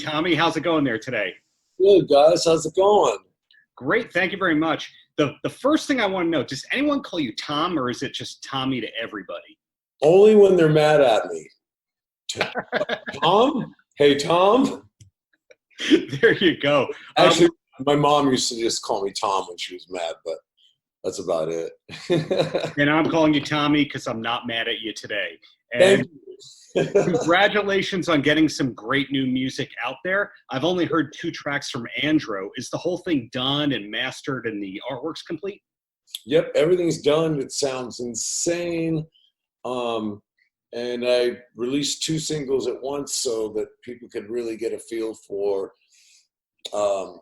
Tommy. How's it going there today? Good, guys. How's it going? Great. Thank you very much. The first thing I want to know, does anyone call you Tom, or is it just Tommy to everybody? Only when they're mad at me. Tom? Hey, Tom? There you go. Actually, my mom used to just call me Tom when she was mad, but that's about it. And I'm calling you Tommy because I'm not mad at you today. Thank And you. congratulations on getting some great new music out there. I've only heard 2 tracks from Andro. Is the whole thing done and mastered and the artwork's complete? Yep, everything's done. It sounds insane. And I released 2 singles at once so that people could really get a feel for the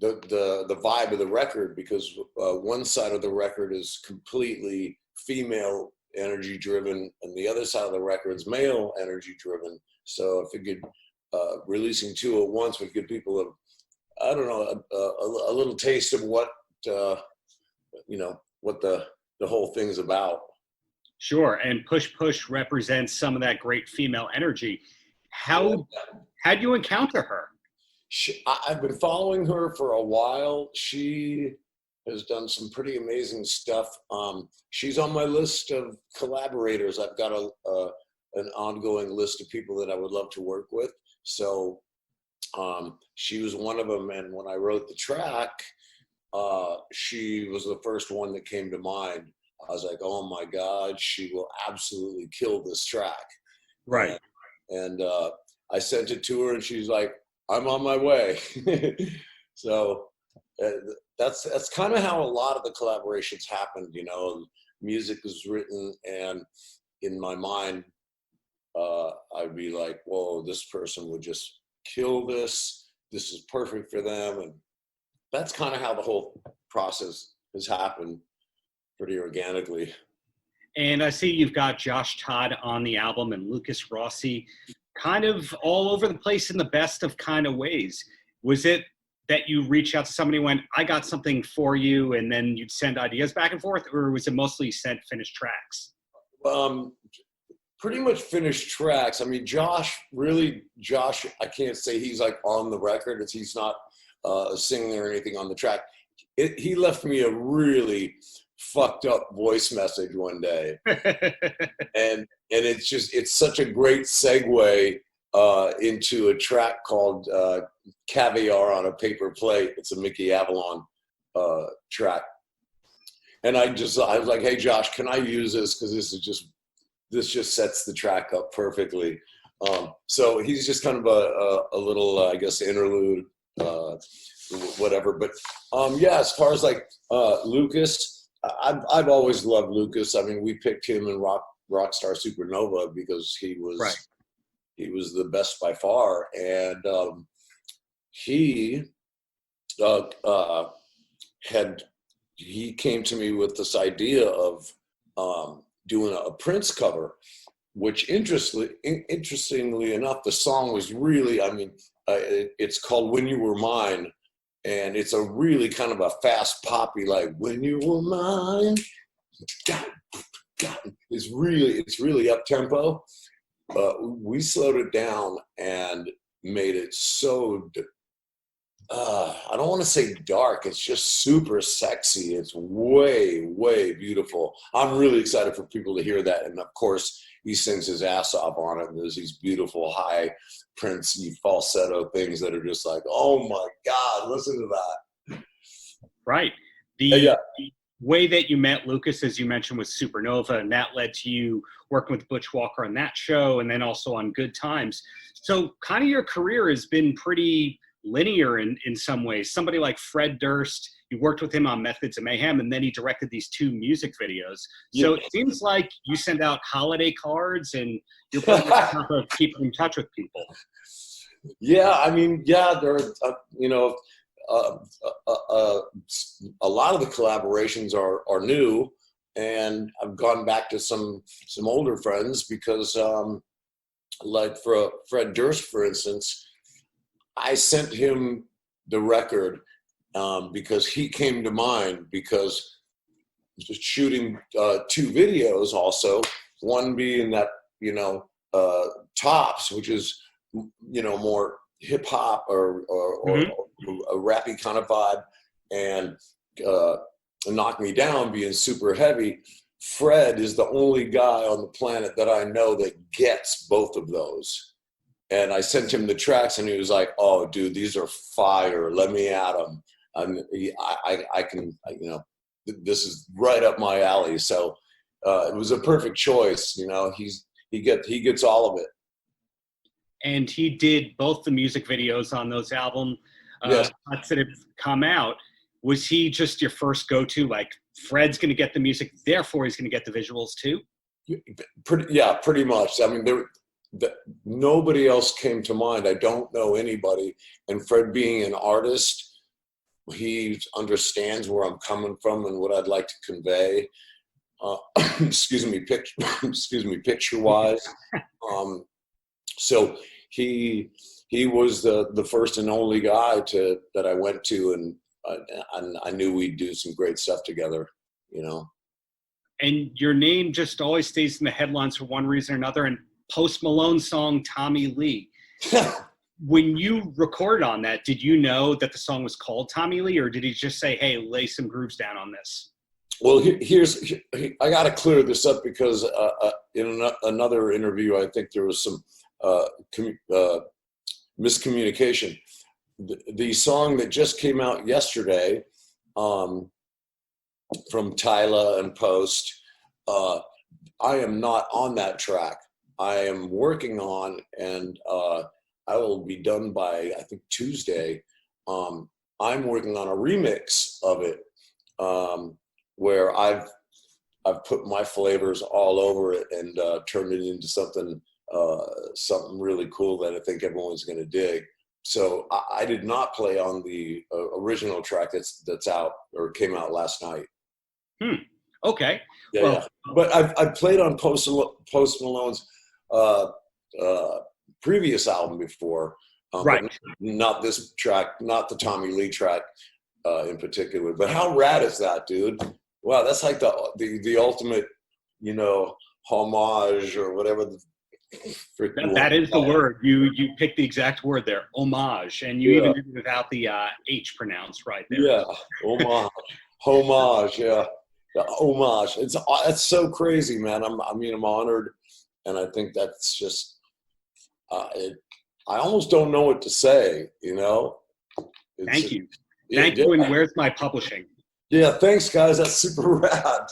vibe of the record, because one side of the record is completely female energy driven and the other side of the record is male energy driven. So I figured releasing 2 at once would give people a little taste of what what the whole thing's about. Sure, and Push Push represents some of that great female energy. How'd you encounter her? I've been following her for a while. She has done some pretty amazing stuff. She's on my list of collaborators. I've got an ongoing list of people that I would love to work with. So she was one of them, and when I wrote the track, she was the first one that came to mind. I was like, oh my God, she will absolutely kill this track. Right. And I sent it to her and she's like, I'm on my way. So that's kind of how a lot of the collaborations happened. Music was written and in my mind, I'd be like, whoa, this person would just kill this. This is perfect for them. And that's kind of how the whole process has happened, pretty organically. And I see you've got Josh Todd on the album and Lucas Rossi kind of all over the place in the best of kind of ways. Was it that you reached out to somebody and went, I got something for you, and then you'd send ideas back and forth, or was it mostly you sent finished tracks? Pretty much finished tracks. I mean, Josh, I can't say he's like on the record. He's not singing or anything on the track. He left me a really fucked up voice message one day. and it's such a great segue into a track called Caviar on a Paper Plate. It's a Mickey Avalon track. And I was like, hey Josh, can I use this? Because this just sets the track up perfectly. So he's just kind of a little, I guess, interlude, whatever. But yeah, as far as like Lucas, I've always loved Lucas. I mean, we picked him in Rockstar Supernova because he was the best by far, and he came to me with this idea of doing a Prince cover, which interestingly enough, the song was really, it's called When You Were Mine. And it's a really kind of a fast poppy, like when you were mine. It's really up tempo. We slowed it down and made it so, I don't want to say dark. It's just super sexy. It's way, way beautiful. I'm really excited for people to hear that. And of course, he sings his ass off on it. And there's these beautiful high Prince-y falsetto things that are just like, oh my God, listen to that. Right. The way that you met Lucas, as you mentioned, was Supernova, and that led to you working with Butch Walker on that show and then also on Good Times. So kind of your career has been pretty linear in some ways. Somebody like Fred Durst, you worked with him on Methods of Mayhem, and then he directed these 2 music videos. So it seems like you send out holiday cards and you're putting on top of keeping in touch with people. Yeah, I mean, yeah, there are, a lot of the collaborations are new, and I've gone back to some older friends because, like for Fred Durst, for instance, I sent him the record because he came to mind because just shooting 2 videos also, one being that, Tops, which is you know, more hip hop or a rappy kind of vibe, and Knock Me Down being super heavy. Fred is the only guy on the planet that I know that gets both of those. And I sent him the tracks, and he was like, "Oh, dude, these are fire. Let me at them. I can, you know, this is right up my alley." So it was a perfect choice. You know, he gets all of it. And he did both the music videos on those album Yes. cuts that have come out. Was he just your first go-to? Like, Fred's going to get the music, therefore he's going to get the visuals too? Pretty much. I mean, nobody else came to mind. I don't know anybody. And Fred, being an artist, he understands where I'm coming from and what I'd like to convey. Picture-wise. So he was the first and only guy that I went to, and I knew we'd do some great stuff together, you know. And your name just always stays in the headlines for one reason or another. And Post Malone's song Tommy Lee. When you recorded on that, did you know that the song was called Tommy Lee, or did he just say, "Hey, lay some grooves down on this"? Well, I got to clear this up, because in another interview, I think there was some miscommunication. The song that just came out yesterday from Tyla and Post, I am not on that track. I am working on, and I will be done by, I think, Tuesday. I'm working on a remix of it, where I've put my flavors all over it and turned it into something really cool that I think everyone's going to dig. So I did not play on the original track that's out, or came out last night. Okay. Yeah, well, yeah. But I've played on Post Malone's previous album before. Right. Not this track, not the Tommy Lee track in particular. But how rad is that, dude? Wow, that's like the ultimate, you know, homage, or whatever. That is the word. You picked the exact word there, homage, and you even did it without the H pronounced right there. Yeah, homage, yeah, homage. That's so crazy, man. I'm honored, and I think that's just. I almost don't know what to say, you know. Thank you, and where's my publishing? Yeah, thanks, guys. That's super rad.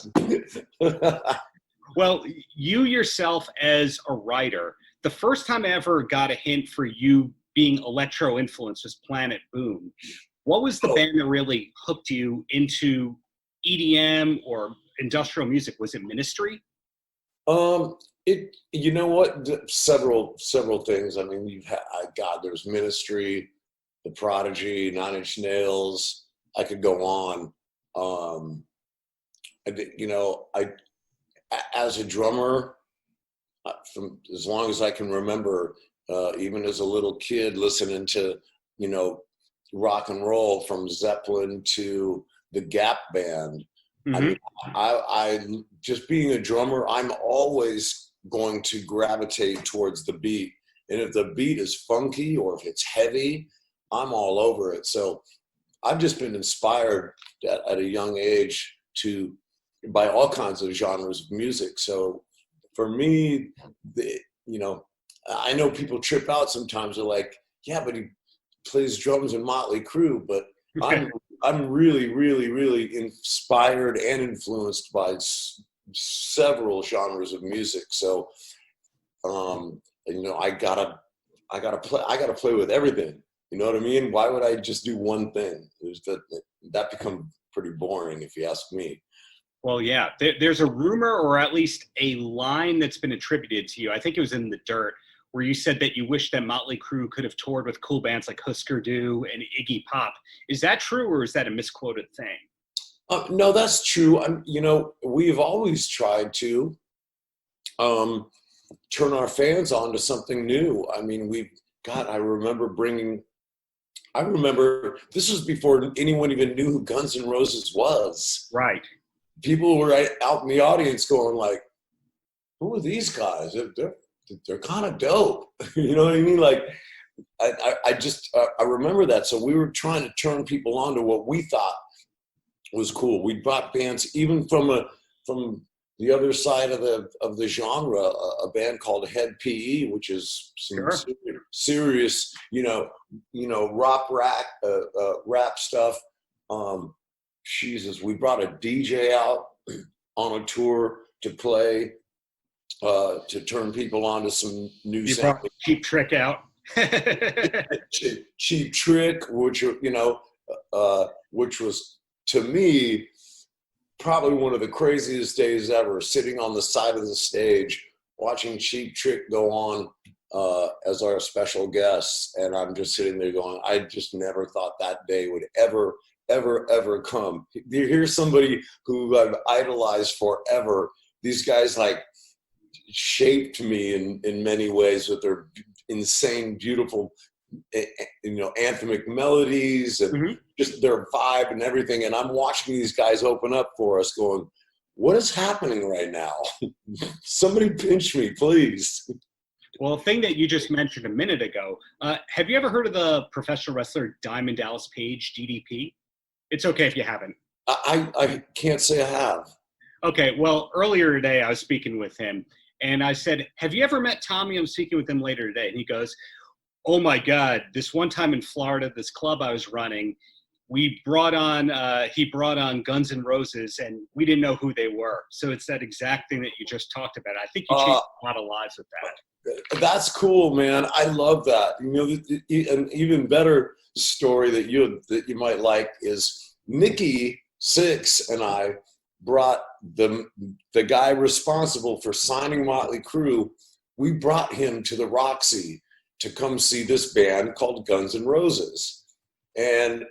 Well, you yourself as a writer, the first time I ever got a hint for you being electro-influenced was Planet Boom. What was the band that really hooked you into EDM or industrial music? Was it Ministry? You know what? Several things. I mean, there's Ministry, The Prodigy, 9 Inch Nails. I could go on. As a drummer, from as long as I can remember, even as a little kid, listening to, you know, rock and roll from Zeppelin to the Gap Band. Mm-hmm. I mean, I just being a drummer, I'm always going to gravitate towards the beat. And if the beat is funky or if it's heavy, I'm all over it. So I've just been inspired at a young age by all kinds of genres of music. So for me, I know people trip out sometimes. They're like, yeah, but he plays drums in Motley Crue. But I'm really, really, really inspired and influenced by several genres of music. So, I gotta play with everything. You know what I mean? Why would I just do one thing? That become pretty boring, if you ask me. Well, yeah, there's a rumor, or at least a line that's been attributed to you. I think it was in The Dirt, where you said that you wish that Motley Crue could have toured with cool bands like Husker Du and Iggy Pop. Is that true, or is that a misquoted thing? No, that's true. We've always tried to turn our fans on to something new. I mean, I remember this was before anyone even knew who Guns N' Roses was. Right. People were out in the audience going like, who are these guys? they're kind of dope. You know what I mean? Like, I remember that. So we were trying to turn people on to what we thought was cool. We brought bands even from the other side of the genre, a band called Head PE, which is some serious, rap stuff. Jesus, we brought a DJ out on a tour to play, to turn people on to some new sound. Cheap Trick out. Cheap Trick, which was, to me, probably one of the craziest days ever, sitting on the side of the stage watching Cheap Trick go on as our special guests, and I'm just sitting there going, I just never thought that day would ever come. Here's somebody who I've idolized forever. These guys like shaped me in many ways with their insane, beautiful, anthemic melodies and just their vibe and everything. And I'm watching these guys open up for us going, what is happening right now? Somebody pinch me, please. Well, a thing that you just mentioned a minute ago, have you ever heard of the professional wrestler Diamond Dallas Page, DDP? It's okay if you haven't. I can't say I have. Okay, well, earlier today I was speaking with him, and I said, have you ever met Tommy? I'm speaking with him later today. And he goes, oh my God, this one time in Florida, this club I was running, he brought on Guns N' Roses, and we didn't know who they were. So it's that exact thing that you just talked about. I think you changed a lot of lives with that. That's cool, man. I love that. An even better story that you might like is Nikki Sixx and I brought the guy responsible for signing Motley Crue. We brought him to the Roxy to come see this band called Guns N' Roses. And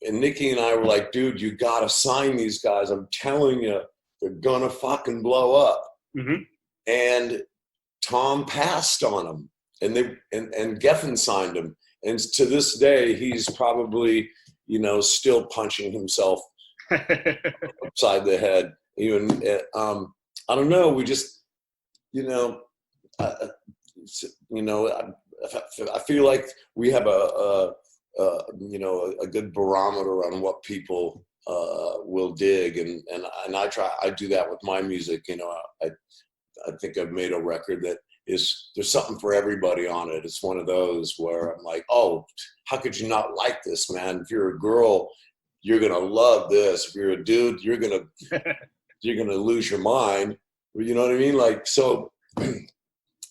Nikki and I were like, dude, you got to sign these guys. I'm telling you, they're going to fucking blow up. Mm-hmm. And Tom passed on them, and Geffen signed him. And to this day, he's probably, still punching himself upside the head. Even, I don't know. We just, I feel like we have a good barometer on what people will dig, and I do that with my music. I think I've made a record that there's something for everybody on it. It's one of those where I'm like, oh, how could you not like this, man? If you're a girl, you're gonna love this. If you're a dude, you're gonna lose your mind. You know what I mean? Like, so I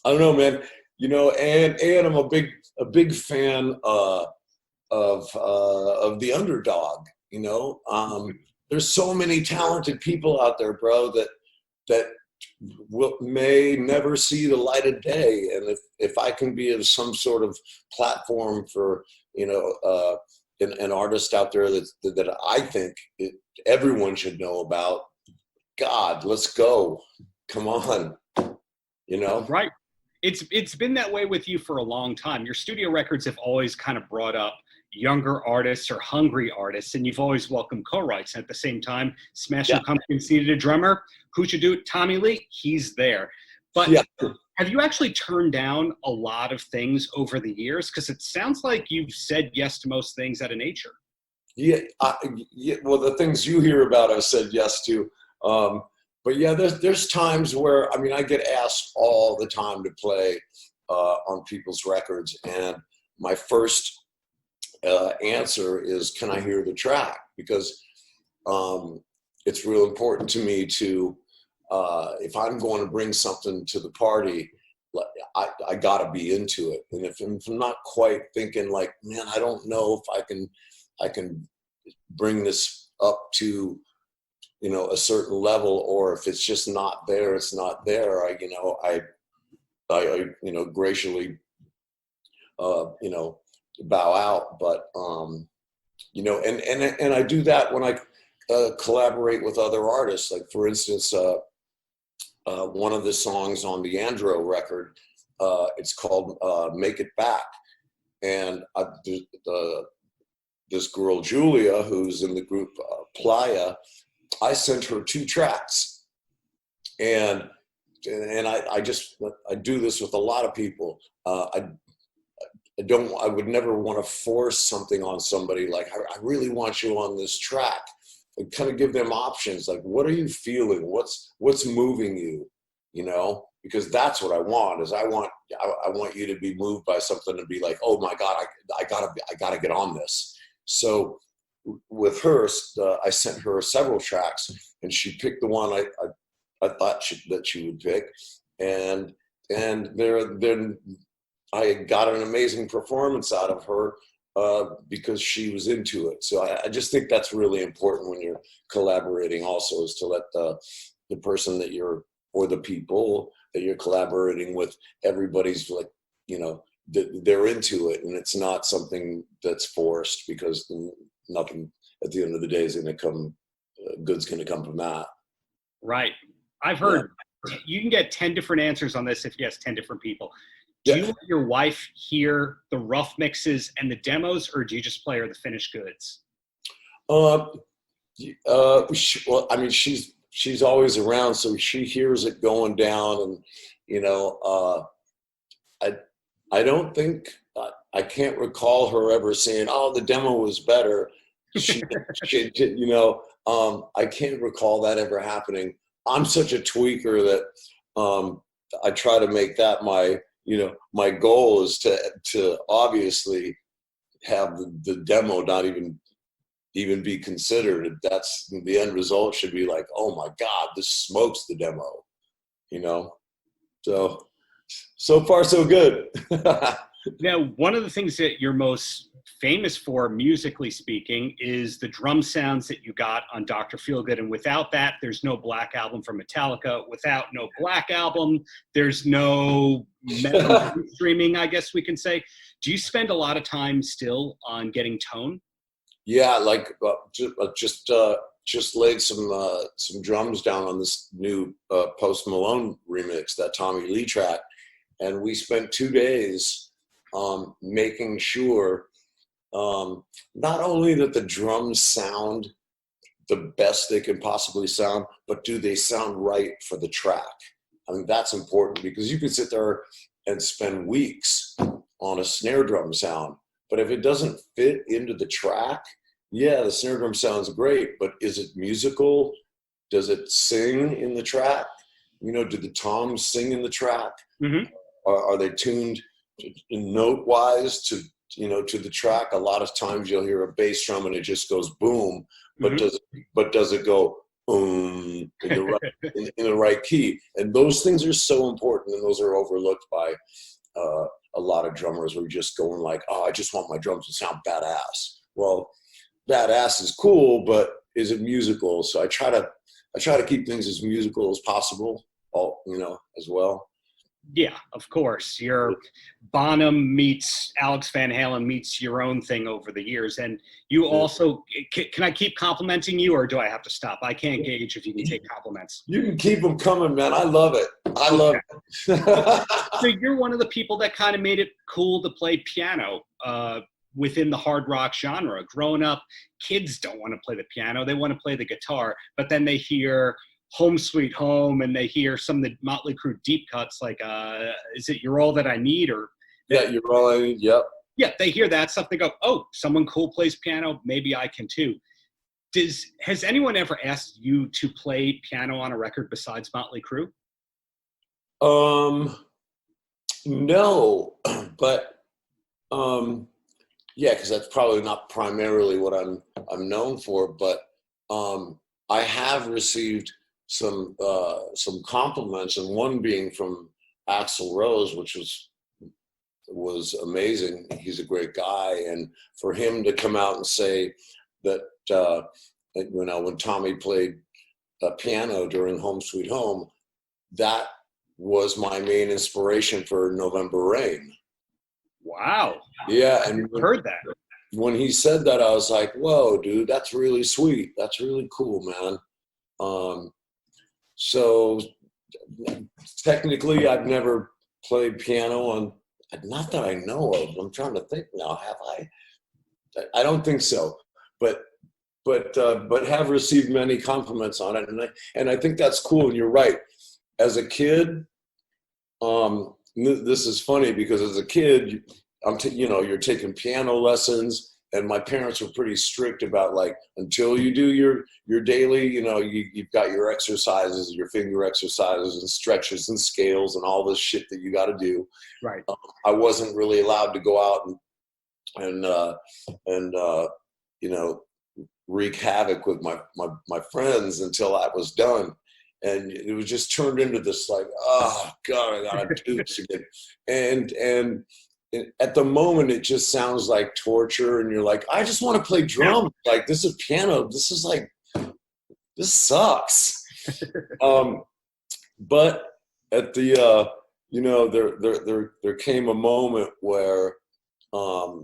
don't know, man. And I'm a big fan of the underdog. There's so many talented people out there, bro, that may never see the light of day. And if I can be of some sort of platform for an artist out there that I think everyone should know about, God, let's go. Come on. Right. It's been that way with you for a long time. Your studio records have always kind of brought up younger artists or hungry artists, and you've always welcomed co-writes. And at the same time, Smashing Pumpkins needed a drummer. Who should do it? Tommy Lee. He's there. But have you actually turned down a lot of things over the years? Because it sounds like you've said yes to most things out of nature. Yeah. Well, the things you hear about, I've said yes to. But yeah, there's times where, I get asked all the time to play on people's records. And my first answer is, can I hear the track? Because it's real important to me to, if I'm going to bring something to the party, I got to be into it. And if I'm not quite thinking like, man, I don't know if I can bring this up to, a certain level, or if it's just not there, it's not there. I graciously, bow out. But, and I do that when I collaborate with other artists. Like, for instance, one of the songs on the Andro record, it's called Make It Back. And this girl, Julia, who's in the group Playa, I sent her 2 tracks. And I do this with a lot of people. I would never want to force something on somebody. Like, I really want you on this track. I kind of give them options. Like, what are you feeling? What's moving you? You know, because that's what I want. Is I want you to be moved by something and be like, oh my God, I gotta get on this. So with her, I sent her several tracks, and she picked the one I thought that she would pick, and then I got an amazing performance out of her because she was into it. So I just think that's really important when you're collaborating. Also, is to let the person that you're, or the people that you're collaborating with, everybody's like, you know, they're into it, and it's not something that's forced, because nothing at the end of the day is going to come, good's going to come from that. Right. I've heard you can get 10 different answers on this if you ask 10 different people. Do you let your wife hear the rough mixes and the demos, or do you just play her the finished goods? Well, I mean, she's always around, so she hears it going down, and you know, I don't think, I can't recall her ever saying, "Oh, the demo was better." You know, I can't recall that ever happening. I'm such a tweaker that I try to make that my goal is to obviously have the demo not even be considered. That's the end result should be like, oh my God, this smokes the demo, you know? So far so good. Now, one of the things that you're most famous for, musically speaking, is the drum sounds that you got on Dr. Feelgood. And without that, there's no Black Album from Metallica. Without no Black Album, there's no metal streaming, I guess we can say. Do you spend a lot of time still on getting tone? Yeah, like just laid some drums down on this new Post Malone remix, that Tommy Lee track, and we spent 2 days making sure not only that the drums sound the best they can possibly sound, but do they sound right for the track? I mean, that's important, because you can sit there and spend weeks on a snare drum sound, but if it doesn't fit into the track, yeah, the snare drum sounds great, but is it musical? Does it sing in the track? You know, do the toms sing in the track? Mm-hmm. Are they tuned note-wise to the track? A lot of times you'll hear a bass drum and it just goes boom, but does it go in the right key? And those things are so important, and those are overlooked by a lot of drummers who are just going like, oh, I just want my drums to sound badass. Well, badass is cool, but is it musical? So I try to keep things as musical as possible, as well. Yeah, of course. Your Bonham meets Alex Van Halen meets your own thing over the years. And you also, can I keep complimenting you, or do I have to stop? I can't gauge if you can take compliments. You can keep them coming, man. I love it. I love it. So you're one of the people that kind of made it cool to play piano within the hard rock genre. Growing up, kids don't want to play the piano. They want to play the guitar, but then they hear Home Sweet Home and they hear some of the Motley Crue deep cuts, like, is it You're All That I Need? Or yeah, You're All I Need, yep. Yeah, they hear that stuff. They go, oh, someone cool plays piano. Maybe I can too. Has anyone ever asked you to play piano on a record besides Motley Crue? No, but yeah, because that's probably not primarily what I'm known for. But I have received some compliments, and one being from Axl Rose, which was amazing. He's a great guy, and for him to come out and say that when Tommy played piano during Home Sweet Home, that was my main inspiration for November Rain. Wow. Yeah, and heard that. When he said that, I was like, whoa, dude, that's really sweet. That's really cool, man. So technically, I've never played piano on, not that I know of. I'm trying to think now. Have I? I don't think so. But have received many compliments on it, and I think that's cool. And you're right. as a kid, this is funny because as a kid, you're taking piano lessons, and my parents were pretty strict about like, until you do your daily, you've got your exercises, your finger exercises and stretches and scales and all this shit that you got to do. Right. I wasn't really allowed to go out and wreak havoc with my friends until I was done. And it was just turned into this like, oh God, I gotta do this again. And at the moment, it just sounds like torture. And you're like, I just want to play drums. Like, this is piano. This sucks. But at the, there came a moment where, I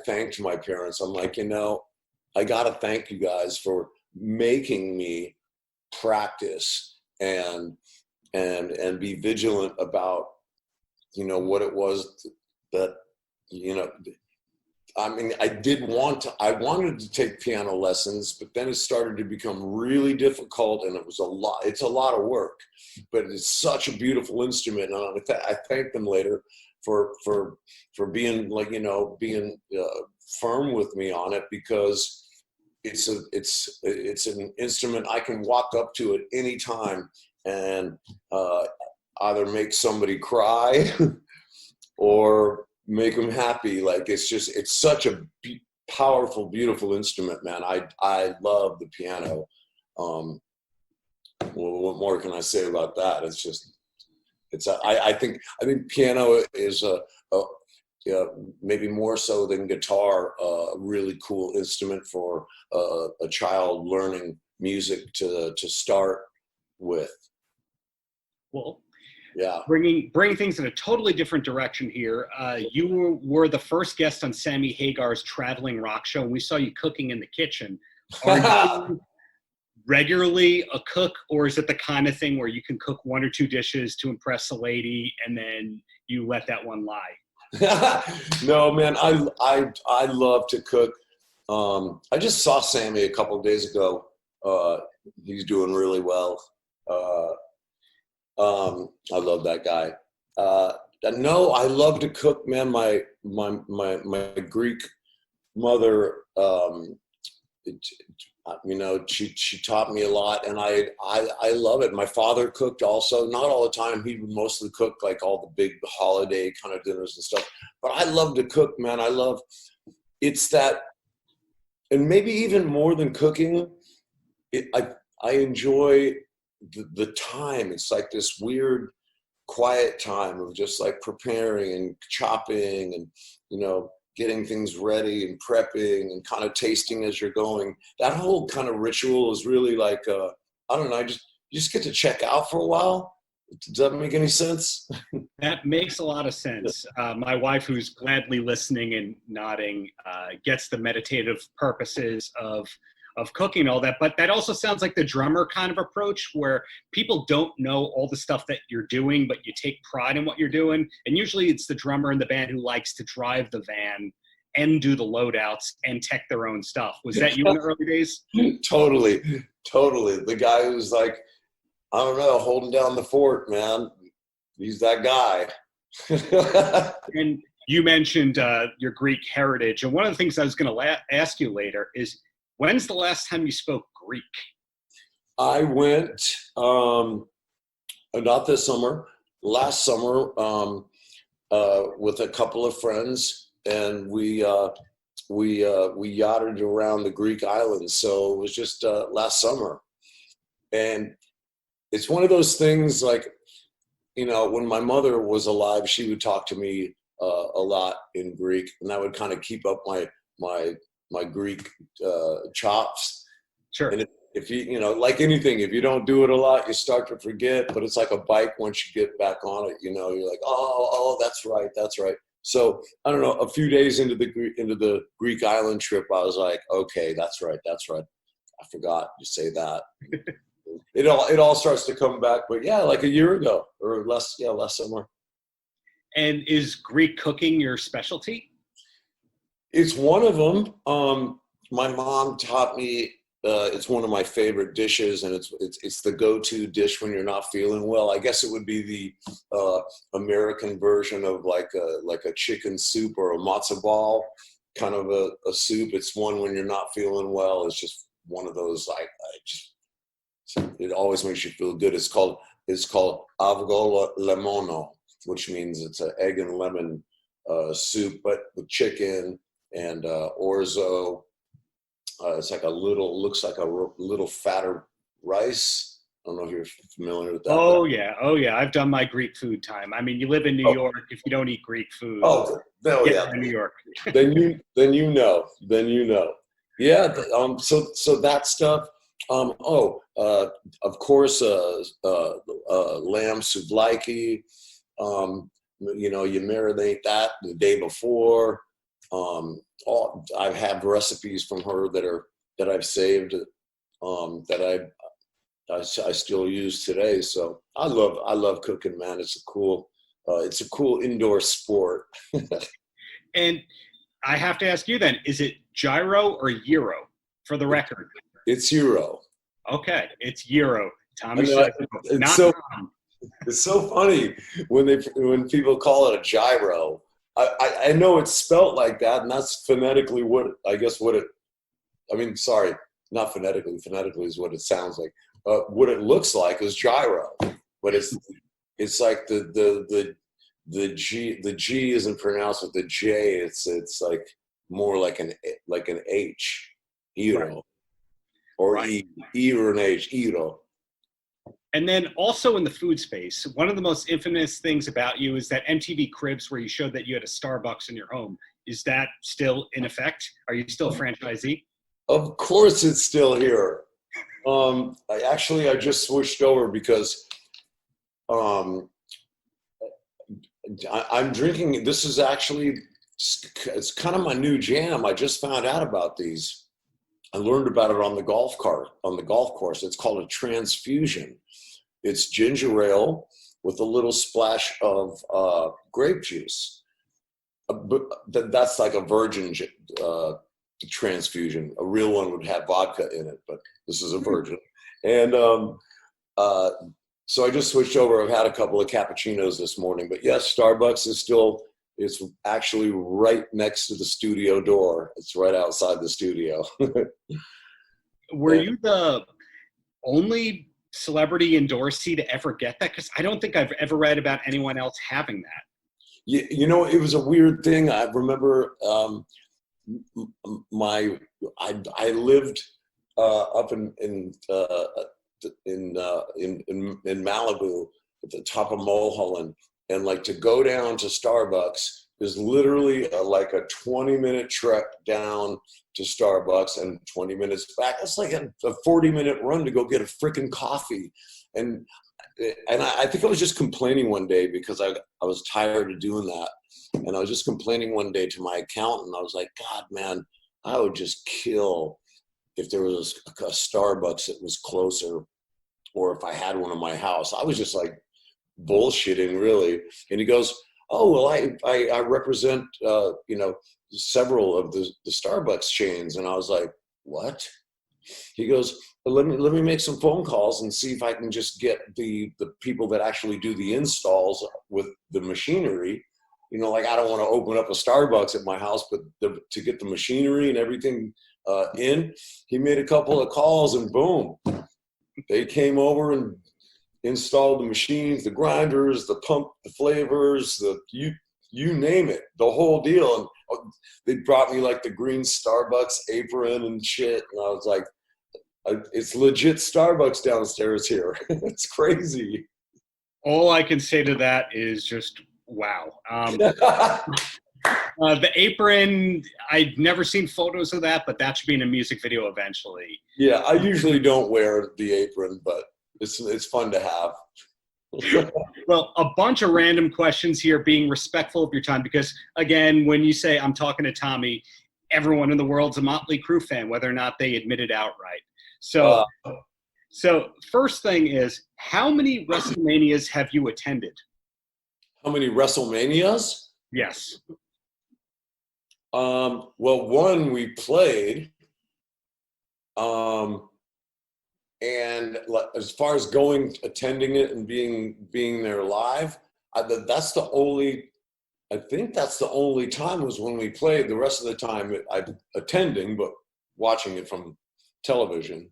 thanked my parents. I'm like, I got to thank you guys for making me practice and be vigilant about, what it was that, I wanted to take piano lessons, but then it started to become really difficult, and it's a lot of work, but it's such a beautiful instrument. And I thank them later for being like, being firm with me on it, because it's an instrument I can walk up to at any time and either make somebody cry or make them happy. Like, it's such a powerful, beautiful instrument, man. I love the piano. Well, what more can I say about that? I think piano is maybe more so than guitar, a really cool instrument for a child learning music to start with. Well, yeah. Bringing things in a totally different direction here. You were the first guest on Sammy Hagar's Traveling Rock Show, and we saw you cooking in the kitchen. Are you regularly a cook, or is it the kind of thing where you can cook one or two dishes to impress a lady and then you let that one lie? No, man, I love to cook. I just saw Sammy a couple of days ago. He's doing really well. I love that guy. No, I love to cook, man. My Greek mother, she taught me a lot, and I love it. My father cooked also, not all the time. He would mostly cook like all the big holiday kind of dinners and stuff. But I love to cook, man. It's that, and maybe even more than cooking, I enjoy the time. It's like this weird quiet time of just like preparing and chopping and getting things ready and prepping and kind of tasting as you're going. That whole kind of ritual is really like I don't know, you just get to check out for a while. Does that make any sense? That makes a lot of sense. My wife, who's gladly listening and nodding, gets the meditative purposes of cooking and all that, but that also sounds like the drummer kind of approach, where people don't know all the stuff that you're doing, but you take pride in what you're doing. And usually it's the drummer in the band who likes to drive the van and do the loadouts and tech their own stuff. Was that you in the early days? Totally. The guy who's like, I don't know, holding down the fort, man. He's that guy. And you mentioned your Greek heritage. And one of the things I was going to ask you later is, when's the last time you spoke Greek? I went, not this summer, last summer, with a couple of friends, and we yachted around the Greek islands. So it was just last summer. And it's one of those things like, when my mother was alive, she would talk to me a lot in Greek, and that would kind of keep up my Greek chops. Sure. And if you like anything, if you don't do it a lot, you start to forget. But it's like a bike. Once you get back on it, you're like, oh, that's right. So I don't know. A few days into the Greek island trip, I was like, okay, that's right. I forgot you say that. It all starts to come back. But yeah, like a year ago or less. Yeah, last summer. And is Greek cooking your specialty? It's one of them. My mom taught me it's one of my favorite dishes, and it's the go-to dish when you're not feeling well. I guess it would be the American version of like a chicken soup or a matzo ball, kind of a soup. It's one when you're not feeling well. It's just one of those. It always makes you feel good. It's called avgola lemono, which means it's an egg and lemon soup, but with chicken and orzo. It's like looks like a little fatter rice. I don't know if you're familiar with that. Oh yeah. I've done my Greek food time. I mean, you live in New York. If you don't eat Greek food, yeah, New York. then you know. Yeah. So that stuff. Of course, lamb souvlaki. You marinate that the day before. I have recipes from her that I've saved, that I still use today. So I love cooking, man. It's a cool indoor sport. And I have to ask you then, is it gyro or gyro for the record? It's gyro. Okay, it's gyro. Tommy says it's so funny when people call it a gyro. I know it's spelt like that, and that's phonetically not phonetically. Phonetically is what it sounds like. What it looks like is gyro, but it's like the G isn't pronounced with the J. It's like more like an H, gyro, right. Or right. E or an H, gyro. And then also in the food space, one of the most infamous things about you is that MTV Cribs where you showed that you had a Starbucks in your home. Is that still in effect? Are you still a franchisee? Of course it's still here. I just switched over because I'm drinking. This is actually, it's kind of my new jam. I just found out about these. I learned about it on the golf course. It's called a transfusion. It's ginger ale with a little splash of grape juice. But that's like a virgin transfusion. A real one would have vodka in it, but this is a virgin. And so I just switched over. I've had a couple of cappuccinos this morning. But yes, Starbucks it's actually right next to the studio door. It's right outside the studio. Were you the only celebrity endorsee to ever get that? Because I don't think I've ever read about anyone else having that. It was a weird thing. I remember I lived up in Malibu at the top of Mulholland, and like to go down to Starbucks is literally like a 20-minute trek down to Starbucks and 20 minutes back. It's like a 40-minute run to go get a freaking coffee. And I think I was just complaining one day because I was tired of doing that. And I was just complaining one day to my accountant. I was like, God, man, I would just kill if there was a Starbucks that was closer, or if I had one in my house. I was just like bullshitting, really. And he goes, oh, well, I represent, several of the Starbucks chains. And I was like, what? He goes, well, let me make some phone calls and see if I can just get the people that actually do the installs with the machinery. Like I don't want to open up a Starbucks at my house, but to get the machinery and everything in, he made a couple of calls and boom, they came over and installed the machines, the grinders, the pump, the flavors, you name it, the whole deal. And they brought me like the green Starbucks apron and shit. And I was like, it's legit Starbucks downstairs here. It's crazy. All I can say to that is just, wow. The apron, I'd never seen photos of that, but that should be in a music video eventually. Yeah, I usually don't wear the apron, but it's fun to have. Well, a bunch of random questions here, being respectful of your time, because again, when you say I'm talking to Tommy, everyone in the world's a Motley Crue fan, whether or not they admit it outright. So first thing is, how many WrestleManias have you attended? How many WrestleManias? Yes. Well, one we played. And as far as attending it and being there live, I think that's the only time was when we played. The rest of the time I'm attending, but watching it from television,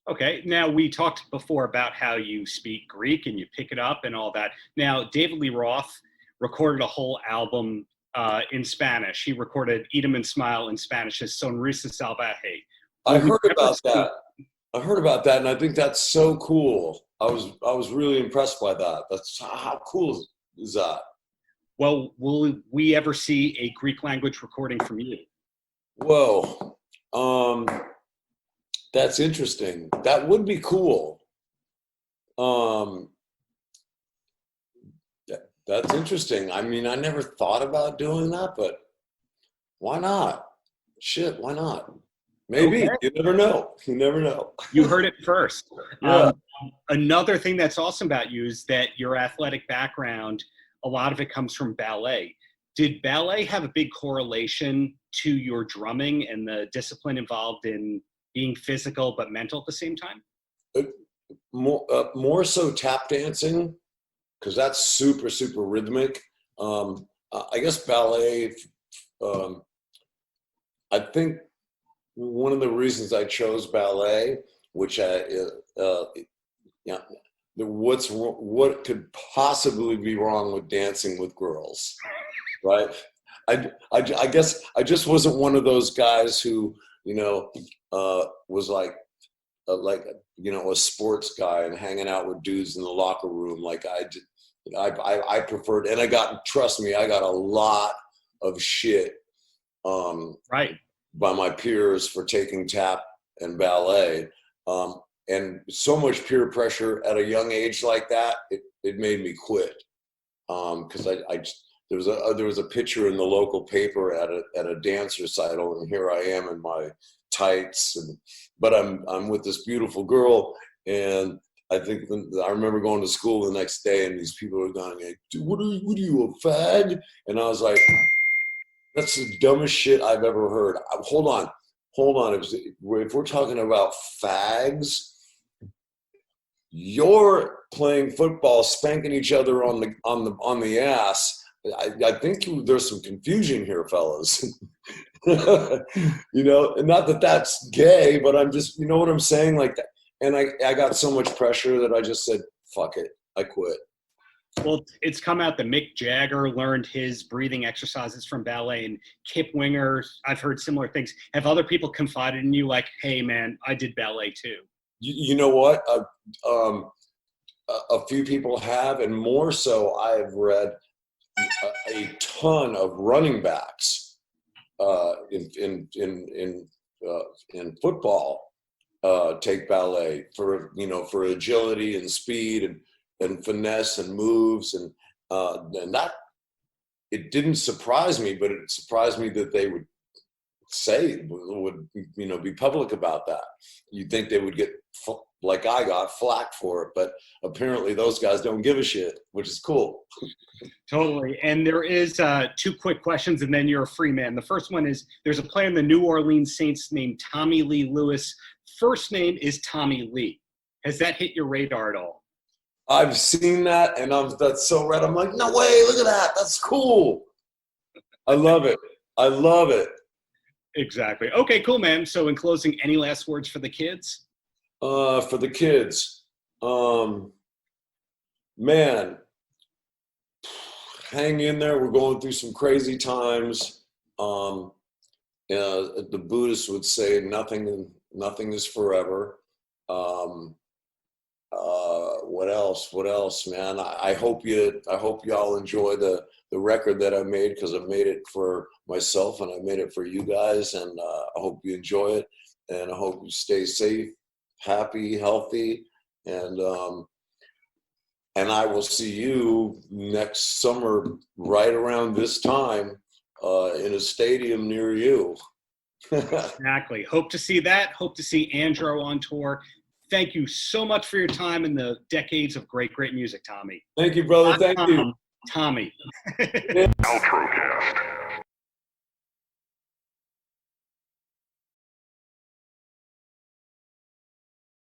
Okay, now we talked before about how you speak Greek and you pick it up and all that. Now, David Lee Roth recorded a whole album in Spanish. He recorded Eat 'em and Smile in Spanish as Sonrisa Salvaje. I heard about that, and I think that's so cool. I was really impressed by that. That's how cool is that? Well, will we ever see a Greek language recording from you? Whoa. That's interesting. That would be cool. That's interesting. I mean, I never thought about doing that, but why not? Shit, why not? Maybe. Okay. You never know. You never know. You heard it first. Yeah. Another thing that's awesome about you is that your athletic background, a lot of it comes from ballet. Did ballet have a big correlation to your drumming and the discipline involved in being physical but mental at the same time? More so tap dancing, because that's super, super rhythmic. I guess ballet, I think one of the reasons I chose ballet, which what could possibly be wrong with dancing with girls, right? I guess I just wasn't one of those guys who, was like a sports guy and hanging out with dudes in the locker room. Like I preferred, and trust me, I got a lot of shit right, by my peers for taking tap and ballet. And so much peer pressure at a young age like that, it made me quit. Because there was a picture in the local paper at a dance recital, and here I am in my tights, but I'm with this beautiful girl, and I remember going to school the next day, and these people were going, hey, what are you, a fag? And I was like, that's the dumbest shit I've ever heard. Hold on. If we're talking about fags, you're playing football, spanking each other on the ass. I think there's some confusion here, fellas. And not that that's gay, but I'm just, you know what I'm saying? Like that. And I got so much pressure that I just said, fuck it. I quit. Well, it's come out that Mick Jagger learned his breathing exercises from ballet, and Kip Winger, I've heard similar things. Have other people confided in you like, hey man, I did ballet too? You know what? A few people have, and more so I have read a ton of running backs in football take ballet for agility and speed and finesse and moves, and that it didn't surprise me, but it surprised me that they would be public about that. You'd think they would get, like I got, flack for it, but apparently those guys don't give a shit, which is cool. Totally. And there is 2 quick questions, and then you're a free man. The first one is, there's a player in the New Orleans Saints named Tommy Lee Lewis. First name is Tommy Lee. Has that hit your radar at all? I've seen that, and that's so rad. I'm like, no way, look at that. That's cool. I love it. Exactly. Okay, cool, man. So in closing, any last words for the kids? For the kids, man, hang in there. We're going through some crazy times. The Buddhists would say nothing is forever. What else, man? I hope y'all enjoy the record that I made, because I made it for myself and I made it for you guys, and I hope you enjoy it, and I hope you stay safe, happy, healthy, and I will see you next summer right around this time in a stadium near you. Exactly. Hope to see that. Hope to see Andro on tour. Thank you so much for your time and the decades of great music, Tommy. Thank you, brother. Thank you. Tommy. Paltrocast.